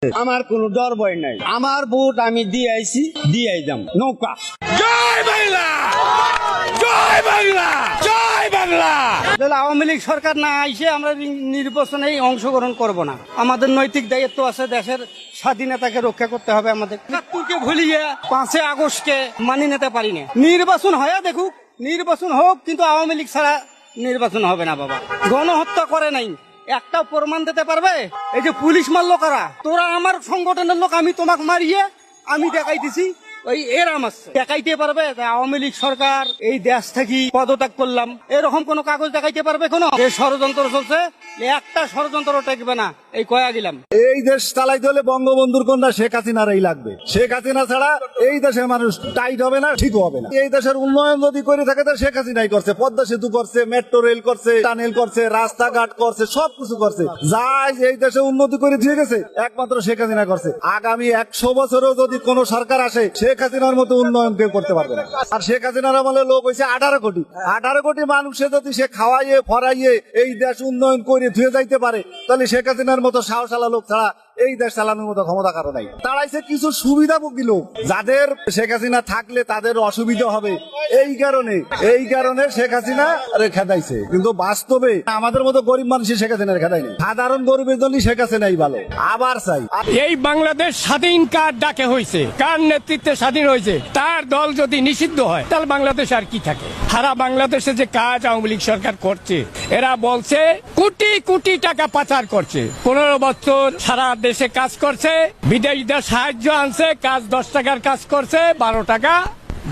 আমার কোনো ডর ভয় নাই। আমার ভোট আমি দিয়ে আইছি, দিয়ে আইলাম নৌকা। জয় বাংলা, জয় বাংলা, জয় বাংলা। আওয়ামী লীগ সরকার না আইসে আমরা নির্বাচনে অংশগ্রহণ করব না। আমাদের নৈতিক দায়িত্ব আছে, দেশের স্বাধীনতাকে রক্ষা করতে হবে। আমাদের ৭১কে ভুলিয়ে ৫ আগস্টকে মানি নিতে পারি না। নির্বাচন হয় দেখুক, নির্বাচন হোক, কিন্তু আওয়ামী লীগ ছাড়া নির্বাচন হবে না। বাবা গণহত্যা করে নাই, একটা প্রমাণ দিতে পারবে? এই যে পুলিশ মারলো কারা? তোরা আমার সংগঠনের লোক, আমি তোমাকে মারিয়ে আমি দেখাইতেছি। ওই এরাম আছে, দেখাইতে পারবে আওয়ামী লীগ সরকার এই দেশ থেকে পদত্যাগ করলাম, এরকম কোন কাগজ দেখাইতে পারবে? কোন ষড়যন্ত্র চলছে, একটা ষড়যন্ত্র টেকবে না। এই কয়া গেলাম, এই দেশ চালাইতে হলে বঙ্গবন্ধুর কন্যা শেখ হাসিনারই লাগবে। শেখ হাসিনা ছাড়া এই দেশের মানুষ টাইট হবে না, ঠিক হবে না। এই দেশের উন্নয়ন যদি করে থাকে তো শেখ হাসিনাই করছে। পদ্মা সেতু করছে, মেট্রো রেল করছে, টানেল করছে, রাস্তাঘাট করছে, সবকিছু করছে। যাই এই দেশে উন্নতি করে দিয়ে গেছে একমাত্র শেখ হাসিনা করছে। আগামী ১০০ বছরেও যদি কোন সরকার আসে শেখ হাসিনার মতো উন্নয়ন কেউ করতে পারবে না। আর শেখ হাসিনার আমলে লোক হয়েছে 18 কোটি। 18 কোটি মানুষে যদি সে খাওয়াইয়ে ফরাইয়ে এই দেশ উন্নয়ন করে ধুয়ে যাইতে পারে, তাহলে শেখ হাসিনার মতো সাহসালা লোক ছাড়া এই দেশ চালানোর মতো ক্ষমতা কারো নাই। তারাইছে কিছু সুবিধাভোগী লোক, যাদের শেখ হাসিনা থাকলে তাদের অসুবিধা হবে, এই কারণে শেখ হাসিনা খেদাইছে। কিন্তু বাস্তবে আমাদের মতো গরিব মানুষ শেখ হাসিনার খেদায়নি। সাধারণ গরিবের জন্য শেখ হাসিনাই ভালো। আবার চাই এই বাংলাদেশ স্বাধীন কার ডাকে হয়েছে, কার নেতৃত্বে স্বাধীন হয়েছে, তার দল যদি নিষিদ্ধ হয় তাহলে বাংলাদেশ আর কি থাকে? সারা বাংলাদেশে যে কাজ আওয়ামী লীগ সরকার করছে, এরা বলছে কোটি কোটি টাকা পাচার করছে। 15 বছর সারা দেশে কাজ করছে, বিদেশিদের সাহায্য আনছে, কাজ 10 টাকার কাজ করছে, 12 টাকা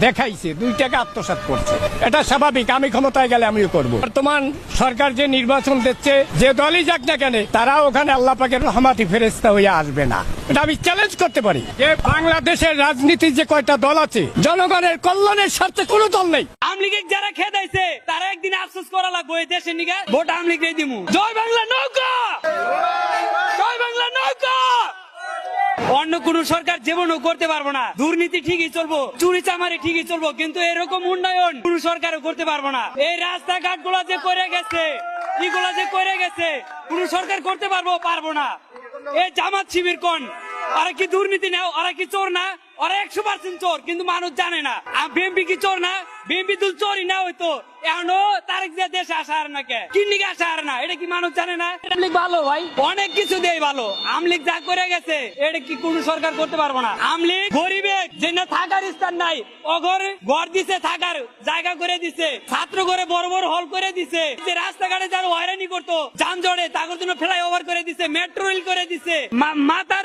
দেখাইছে, 2 টাকা আত্মসাৎ করছে। এটা স্বাভাবিক, আমি ক্ষমতায় গেলে আমিও করব। বর্তমান সরকার যে নির্বাচন দিচ্ছে, যে দলই যাক না কেন, তারা ওখানে আল্লাহ পাকের রহমতি ফেরেশতা হয়ে আসবে না। এটা আমি চ্যালেঞ্জ করতে পারি যে বাংলাদেশের রাজনীতির যে কয়টা দল আছে, জনগণের কল্যাণের স্বার্থে কোনো দল নেই। আওয়ামী লীগের যারা খেদাইছে তারা একদিন আফসোস করা লাগবে এই দেশের নিগে। ভোট আওয়ামী লীগের দিমু। জয় বাংলা নৌকা, জয় বাংলা নৌকা। অন্য কোন সরকার জীবনও করতে পারবো না। দুর্নীতি ঠিকই চলবো, চুরি চামারি ঠিকই চলবো, কিন্তু এরকম উন্নয়ন কোন সরকারও করতে পারবো না। এই রাস্তাঘাট গুলা যে করে গেছে, এগুলা যে করে গেছে, কোন সরকার করতে পারবো না। এই জামাত শিবির কোন, ওরা কি দুর্নীতি না? ওরা কি চোর না? ওরা 100% চোর, কিন্তু মানুষ জানে না। বিএনপি কি চোর না? বিএনপি তো চোরই না হইতো, এখনো তারেক জিয়া দেশে আসা আর না, কে কিন্নিকে আসা আর না, এটা কি মানুষ জানে না? আমলিগ ভালো ভাই, অনেক কিছু দেয় ভালো। আমলিগ যা করে গেছে এটা কি কোন সরকার করতে পারবো না। আমলিগ গরিবে যে না থাকার স্থান নাই, ঘর দিছে, থাকার জায়গা করে দিছে, ছাত্র ঘরে বড় বড় হল করে দিছে, যে রাস্তাঘাটে যারা হয়রানি করতো যানজটে তাদের জন্য ফ্লাইওভার করে দিছে, মেট্রো রেল করে দিছে, মাথার